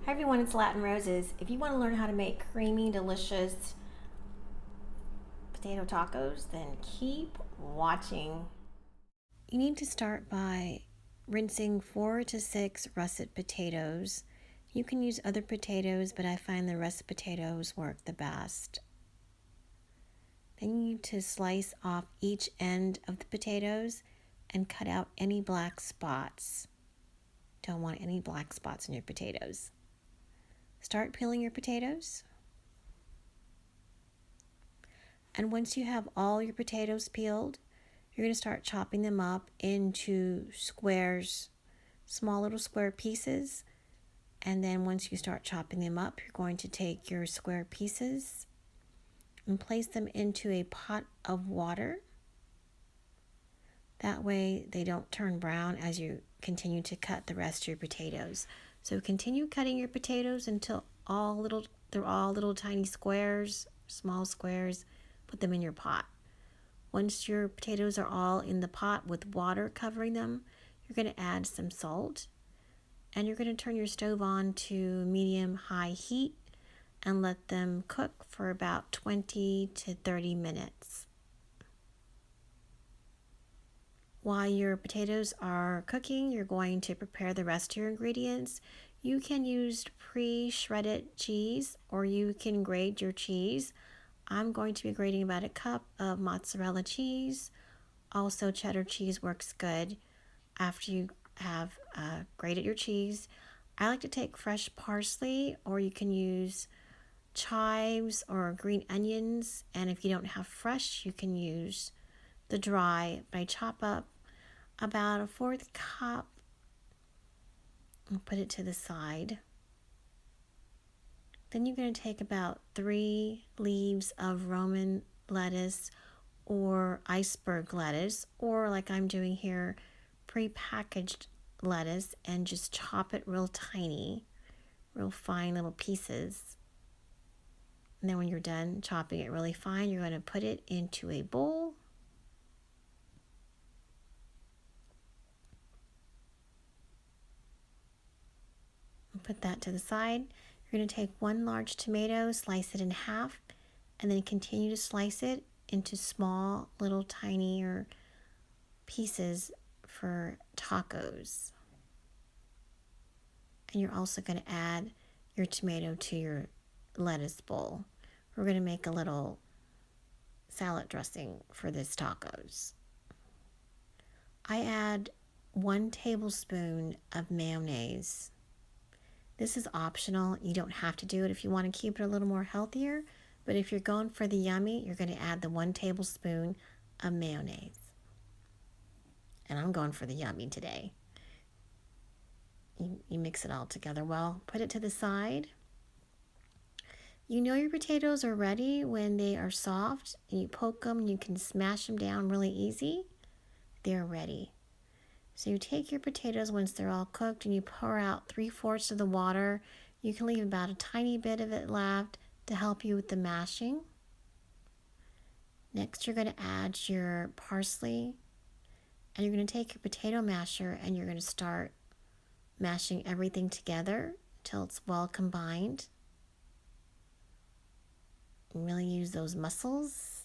Hi everyone, it's Latin Roses. If you want to learn how to make creamy, delicious potato tacos, then keep watching. You need to start by rinsing 4 to 6 russet potatoes. You can use other potatoes, but I find the russet potatoes work the best. Then you need to slice off each end of the potatoes and cut out any black spots. Don't want any black spots in your potatoes. Start peeling your potatoes. And once you have all your potatoes peeled, you're going to start chopping them up into squares, small little square pieces. And then once you start chopping them up, you're going to take your square pieces and place them into a pot of water. That way they don't turn brown as you continue to cut the rest of your potatoes. So continue cutting your potatoes until they're all little tiny squares, small squares. Put them in your pot. Once your potatoes are all in the pot with water covering them, you're going to add some salt, and you're going to turn your stove on to medium-high heat and let them cook for about 20 to 30 minutes. While your potatoes are cooking, you're going to prepare the rest of your ingredients. You can use pre-shredded cheese, or you can grate your cheese. I'm going to be grating about a cup of mozzarella cheese. Also, cheddar cheese works good after you have grated your cheese. I like to take fresh parsley, or you can use chives or green onions. And if you don't have fresh, you can use the dry. But I chop up about a 1/4 cup and put it to the side. Then you're going to take about 3 leaves of Roman lettuce or iceberg lettuce, or like I'm doing here, pre-packaged lettuce, and just chop it real tiny, real fine little pieces. And then when you're done chopping it really fine, you're going to put it into a bowl. Put that to the side. You're going to take 1 large tomato, slice it in half, and then continue to slice it into small, little, tinier pieces for tacos. And you're also going to add your tomato to your lettuce bowl. We're going to make a little salad dressing for this tacos. I add 1 tablespoon of mayonnaise. This is optional. You don't have to do it if you want to keep it a little more healthier. But if you're going for the yummy, you're going to add the 1 tablespoon of mayonnaise. And I'm going for the yummy today. You mix it all together well. Put it to the side. You know your potatoes are ready when they are soft. And you poke them and you can smash them down really easy. They're ready. So you take your potatoes once they're all cooked and you pour out 3/4 of the water. You can leave about a tiny bit of it left to help you with the mashing. Next, you're going to add your parsley, and you're going to take your potato masher and you're going to start mashing everything together until it's well combined. And really use those muscles.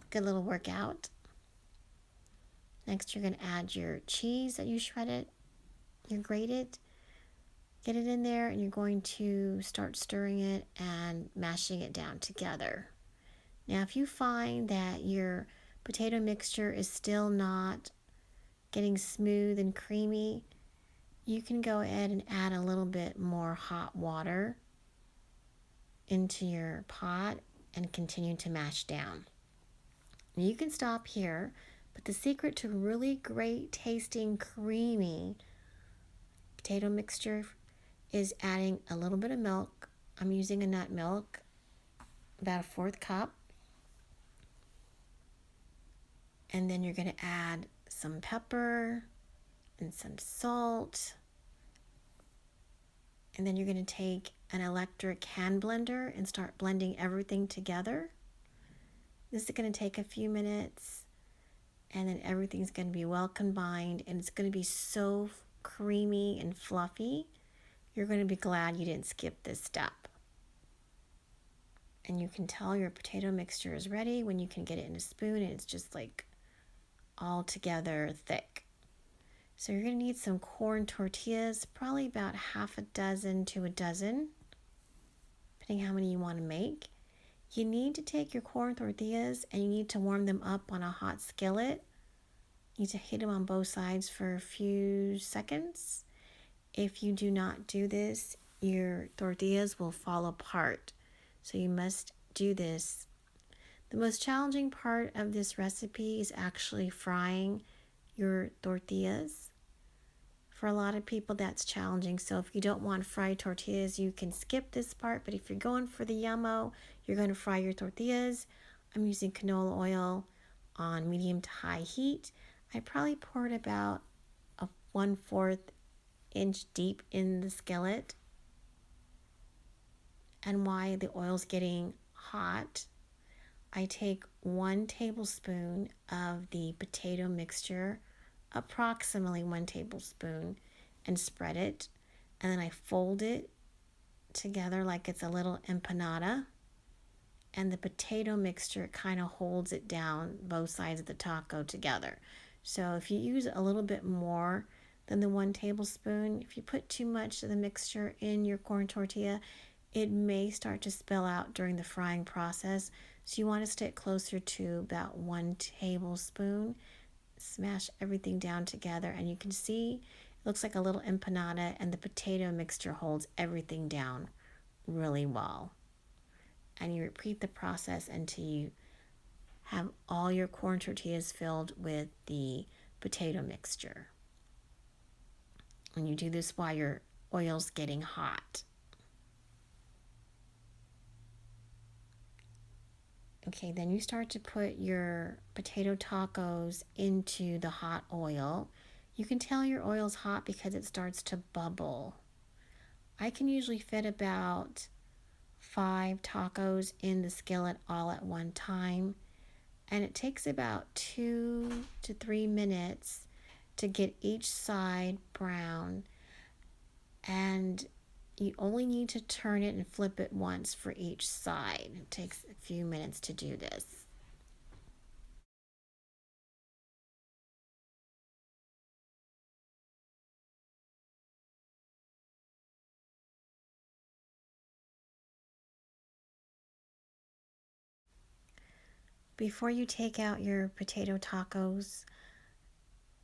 Good little workout. Next, you're going to add your cheese that you shredded, you grated. Get it in there, and you're going to start stirring it and mashing it down together. Now, if you find that your potato mixture is still not getting smooth and creamy, you can go ahead and add a little bit more hot water into your pot and continue to mash down. You can stop here, but the secret to really great tasting creamy potato mixture is adding a little bit of milk. I'm using a nut milk, about a 1/4 cup. And then you're going to add some pepper and some salt. And then you're going to take an electric hand blender and start blending everything together. This is going to take a few minutes, and then everything's going to be well combined, and it's going to be so creamy and fluffy. you're going to be glad you didn't skip this step. And you can tell your potato mixture is ready when you can get it in a spoon and it's just like all together thick. So you're going to need some corn tortillas, probably about half a dozen to a dozen, depending how many you want to make. You need to take your corn tortillas and you need to warm them up on a hot skillet. You need to heat them on both sides for a few seconds. If you do not do this, your tortillas will fall apart. So you must do this. The most challenging part of this recipe is actually frying your tortillas. For a lot of people, that's challenging. So if you don't want fried tortillas, you can skip this part. But if you're going for the yummo, you're going to fry your tortillas. I'm using canola oil on medium to high heat. I probably poured about a 1/4 inch deep in the skillet. And while the oil's getting hot, I take 1 tablespoon of the potato mixture, approximately 1 tablespoon, and spread it. And then I fold it together like it's a little empanada. And the potato mixture kind of holds it down, both sides of the taco together. So if you use a little bit more than the 1 tablespoon, if you put too much of the mixture in your corn tortilla, it may start to spill out during the frying process. So you want to stick closer to about 1 tablespoon. Smash everything down together and you can see it looks like a little empanada, and the potato mixture holds everything down really well. And you repeat the process until you have all your corn tortillas filled with the potato mixture. And you do this while your oil's getting hot. Okay, then you start to put your potato tacos into the hot oil. You can tell your oil's hot because it starts to bubble. I can usually fit about 5 tacos in the skillet all at one time. And it takes about 2 to 3 minutes to get each side brown. And you only need to turn it and flip it once for each side. It takes a few minutes to do this. Before you take out your potato tacos,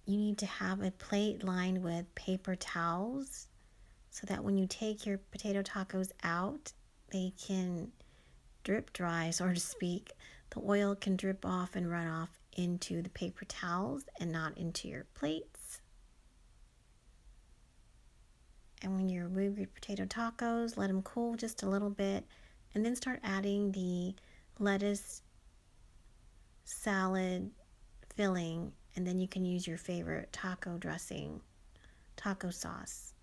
you need to have a plate lined with paper towels so that when you take your potato tacos out, they can drip dry, so to speak. The oil can drip off and run off into the paper towels and not into your plates. And when you remove your potato tacos, let them cool just a little bit and then start adding the lettuce salad filling, and then you can use your favorite taco dressing, taco sauce.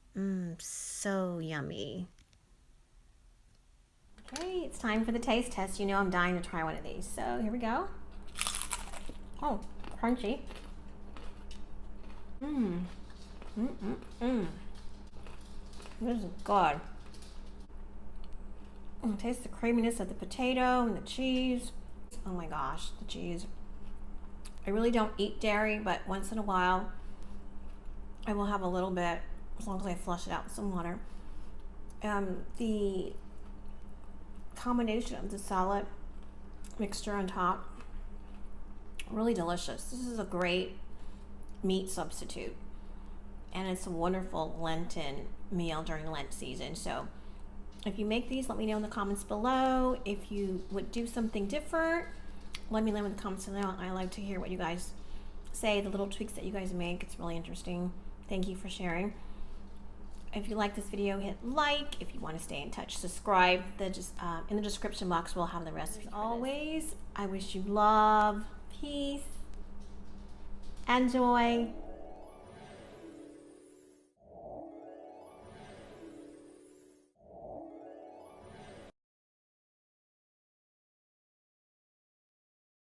So yummy. Okay, it's time for the taste test. You know I'm dying to try one of these. So here we go. Oh, crunchy. This is good. Taste the creaminess of the potato and the cheese. Oh my gosh, the cheese. I really don't eat dairy, but once in a while I will have a little bit, as long as I flush it out with some water. The combination of the salad mixture on top, really delicious. This is a great meat substitute, and it's a wonderful Lenten meal during Lent season. So if you make these, let me know in the comments below. If you would do something different, let me know in the comments below. I like to hear what you guys say, the little tweaks that you guys make. It's really interesting. Thank you for sharing. If you like this video, hit like. If you want to stay in touch, subscribe. In the description box, we'll have the recipe. As always, I wish you love, peace, and joy.